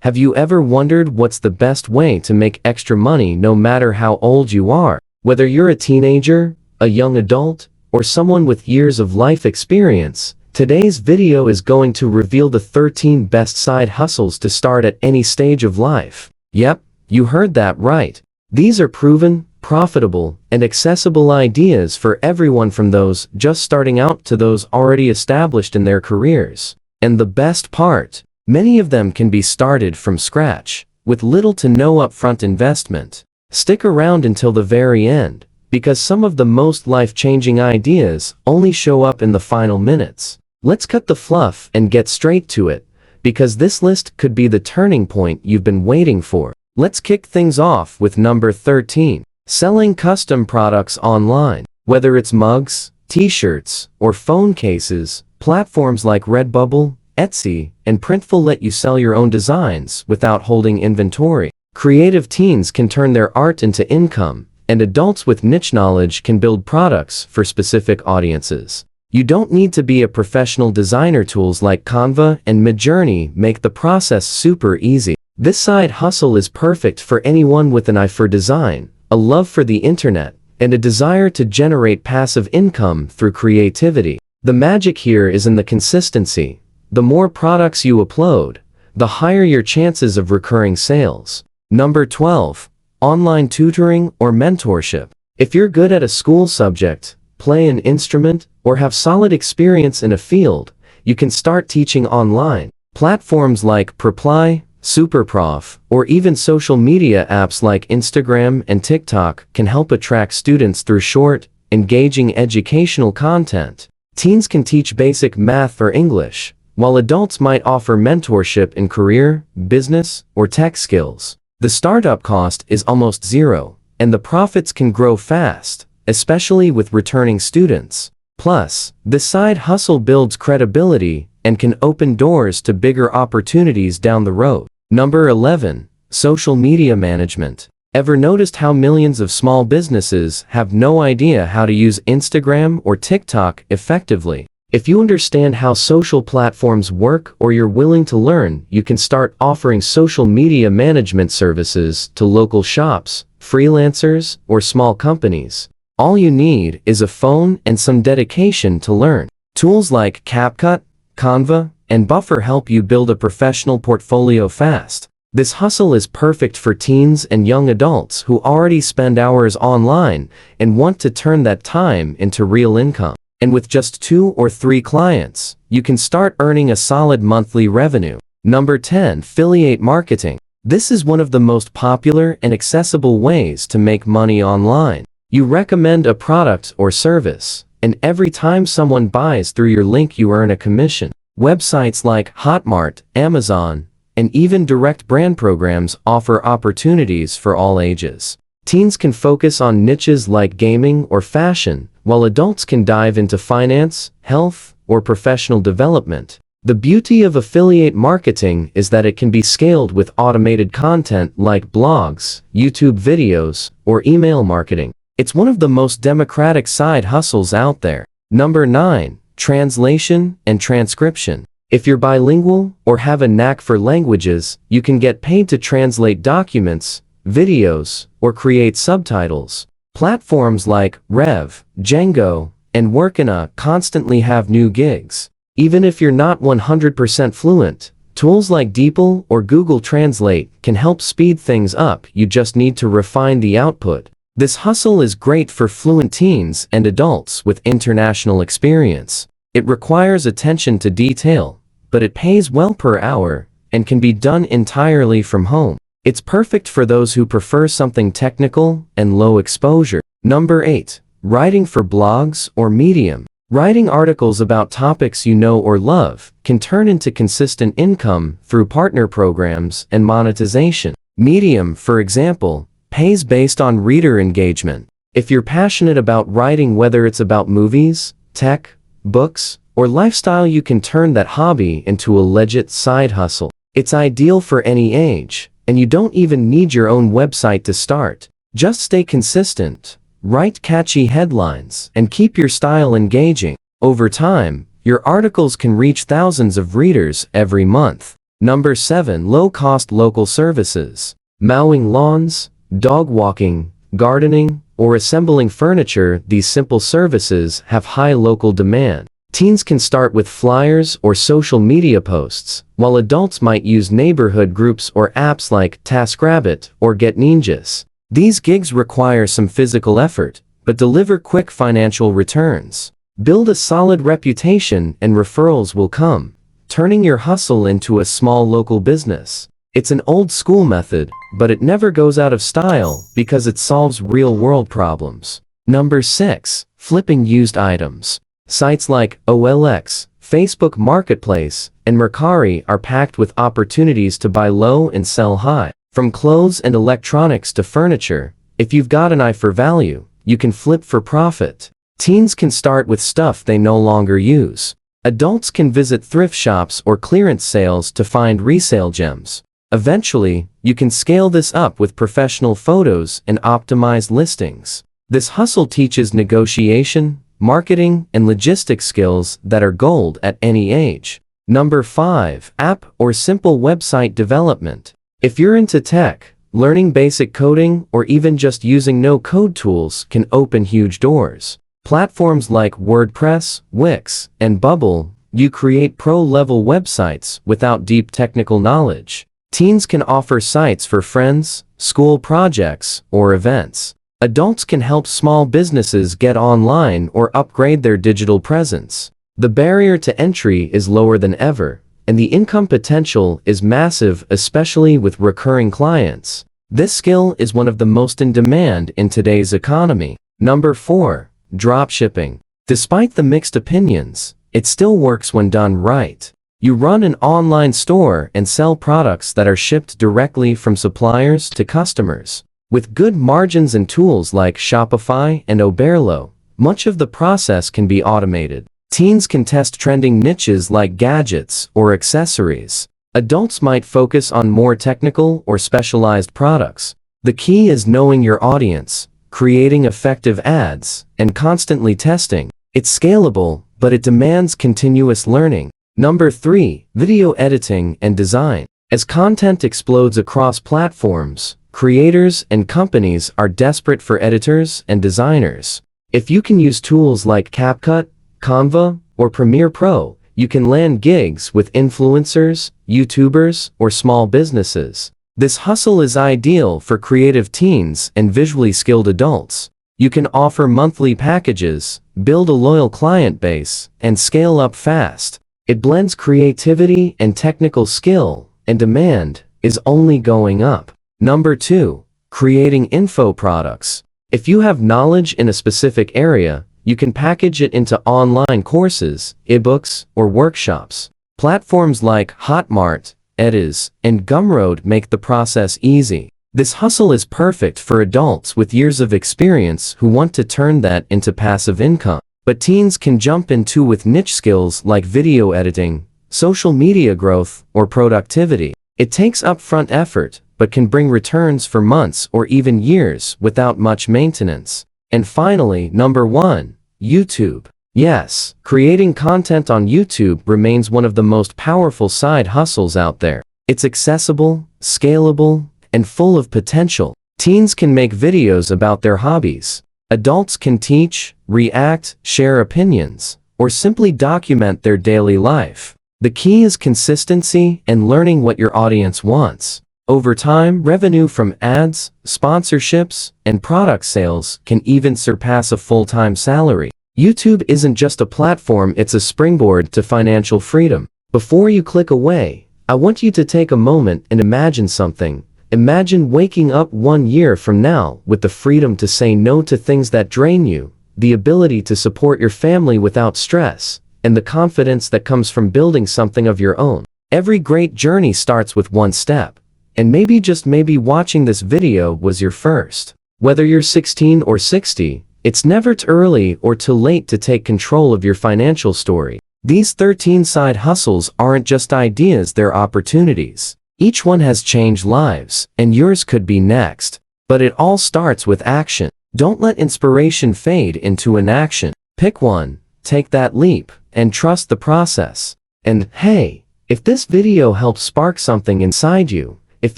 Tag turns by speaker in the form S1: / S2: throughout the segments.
S1: Have you ever wondered what's the best way to make extra money no matter how old you are? Whether you're a teenager, a young adult, or someone with years of life experience, today's video is going to reveal the 13 best side hustles to start at any stage of life. Yep, you heard that right. These are proven, profitable, and accessible ideas for everyone from those just starting out to those already established in their careers. And the best part, many of them can be started from scratch, with little to no upfront investment. Stick around until the very end, because some of the most life-changing ideas only show up in the final minutes. Let's cut the fluff and get straight to it, because this list could be the turning point you've been waiting for. Let's kick things off with number 13. Selling custom products online. Whether it's mugs, t-shirts, or phone cases, platforms like Redbubble, Etsy, and Printful let you sell your own designs without holding inventory. Creative teens can turn their art into income, and adults with niche knowledge can build products for specific audiences. You don't need to be a professional designer. Tools like Canva and Midjourney make the process super easy. This side hustle is perfect for anyone with an eye for design, a love for the internet, and a desire to generate passive income through creativity. The magic here is in the consistency. The more products you upload, the higher your chances of recurring sales. Number 12. Online tutoring or mentorship. If you're good at a school subject, play an instrument, or have solid experience in a field, you can start teaching online. Platforms like Preply, Superprof, or even social media apps like Instagram and TikTok can help attract students through short, engaging educational content. Teens can teach basic math or English, while adults might offer mentorship in career, business, or tech skills. The startup cost is almost zero, and the profits can grow fast, especially with returning students. Plus, this side hustle builds credibility and can open doors to bigger opportunities down the road. Number 11. Social media management. Ever noticed how millions of small businesses have no idea how to use Instagram or TikTok effectively? If you understand how social platforms work or you're willing to learn, you can start offering social media management services to local shops, freelancers, or small companies. All you need is a phone and some dedication to learn. Tools like CapCut, Canva, and Buffer help you build a professional portfolio fast. This hustle is perfect for teens and young adults who already spend hours online and want to turn that time into real income. And with just 2 or 3 clients, you can start earning a solid monthly revenue. Number 10. Affiliate marketing. This is one of the most popular and accessible ways to make money online. You recommend a product or service, and every time someone buys through your link you earn a commission. Websites like Hotmart, Amazon, and even direct brand programs offer opportunities for all ages. Teens can focus on niches like gaming or fashion, while adults can dive into finance, health, or professional development. The beauty of affiliate marketing is that it can be scaled with automated content like blogs, YouTube videos, or email marketing. It's one of the most democratic side hustles out there. Number 9. Translation and transcription. If you're bilingual or have a knack for languages, you can get paid to translate documents, videos, or create subtitles. Platforms like Rev, Django, and Workina constantly have new gigs. Even if you're not 100% fluent, tools like DeepL or Google Translate can help speed things up. You just need to refine the output. This hustle is great for fluent teens and adults with international experience. It requires attention to detail, but it pays well per hour and can be done entirely from home. It's perfect for those who prefer something technical and low exposure. Number 8. Writing for blogs or Medium. Writing articles about topics you know or love can turn into consistent income through partner programs and monetization. Medium, for example, pays based on reader engagement. If you're passionate about writing, whether it's about movies, tech, books, or lifestyle, you can turn that hobby into a legit side hustle. It's ideal for any age, and you don't even need your own website to start. Just stay consistent, write catchy headlines, and keep your style engaging. Over time, your articles can reach thousands of readers every month. Number 7. Low-cost local services. Mowing lawns, dog walking, gardening, or assembling furniture. These simple services have high local demand. Teens can start with flyers or social media posts, while adults might use neighborhood groups or apps like TaskRabbit or Get Ninjas. These gigs require some physical effort, but deliver quick financial returns. Build a solid reputation and referrals will come, turning your hustle into a small local business. It's an old school method, but it never goes out of style because it solves real-world problems. Number 6. Flipping used items. Sites like OLX, Facebook Marketplace, and Mercari are packed with opportunities to buy low and sell high. From clothes and electronics to furniture, if you've got an eye for value, you can flip for profit. Teens can start with stuff they no longer use. Adults can visit thrift shops or clearance sales to find resale gems. Eventually, you can scale this up with professional photos and optimized listings. This hustle teaches negotiation, marketing, and logistics skills that are gold at any age. Number 5. App or simple website development. If you're into tech, learning basic coding or even just using no-code tools can open huge doors. Platforms like WordPress, Wix, and Bubble, you create pro-level websites without deep technical knowledge. Teens can offer sites for friends, school projects, or events. Adults can help small businesses get online or upgrade their digital presence. The barrier to entry is lower than ever, and the income potential is massive, especially with recurring clients. This skill is one of the most in demand in today's economy. Number 4. Dropshipping. Despite the mixed opinions, it still works when done right. You run an online store and sell products that are shipped directly from suppliers to customers. With good margins and tools like Shopify and Oberlo, much of the process can be automated. Teens can test trending niches like gadgets or accessories. Adults might focus on more technical or specialized products. The key is knowing your audience, creating effective ads, and constantly testing. It's scalable, but it demands continuous learning. Number 3. Video editing and design. As content explodes across platforms, creators and companies are desperate for editors and designers. If you can use tools like CapCut, Canva, or Premiere Pro, you can land gigs with influencers, YouTubers, or small businesses. This hustle is ideal for creative teens and visually skilled adults. You can offer monthly packages, build a loyal client base, and scale up fast. It blends creativity and technical skill, and demand is only going up. Number 2. Creating info products. If you have knowledge in a specific area, you can package it into online courses, ebooks, or workshops. Platforms like Hotmart, Ediz, and Gumroad make the process easy. This hustle is perfect for adults with years of experience who want to turn that into passive income. But teens can jump into with niche skills like video editing, social media growth, or productivity. It takes upfront effort, but can bring returns for months or even years without much maintenance. And finally, number 1. YouTube. Yes, creating content on YouTube remains one of the most powerful side hustles out there. It's accessible, scalable, and full of potential. Teens can make videos about their hobbies. Adults can teach, react, share opinions, or simply document their daily life. The key is consistency and learning what your audience wants. Over time, revenue from ads, sponsorships, and product sales can even surpass a full-time salary. YouTube isn't just a platform, it's a springboard to financial freedom. Before you click away, I want you to take a moment and imagine something. Imagine waking up 1 year from now with the freedom to say no to things that drain you, the ability to support your family without stress, and the confidence that comes from building something of your own. Every great journey starts with one step. And maybe, just maybe, watching this video was your first. Whether you're 16 or 60, it's never too early or too late to take control of your financial story. These 13 side hustles aren't just ideas, they're opportunities. Each one has changed lives, and yours could be next. But it all starts with action. Don't let inspiration fade into inaction. Pick one, take that leap, and trust the process. And hey, If this video helped spark something inside you, if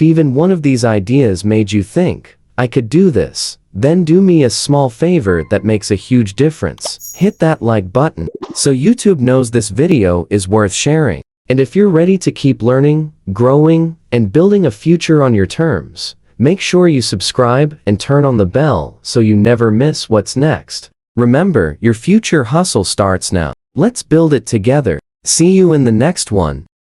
S1: even one of these ideas made you think, I could do this, then do me a small favor that makes a huge difference. Hit that like button, so YouTube knows this video is worth sharing. And if you're ready to keep learning, growing, and building a future on your terms, make sure you subscribe and turn on the bell so you never miss what's next. Remember, your future hustle starts now. Let's build it together. See you in the next one.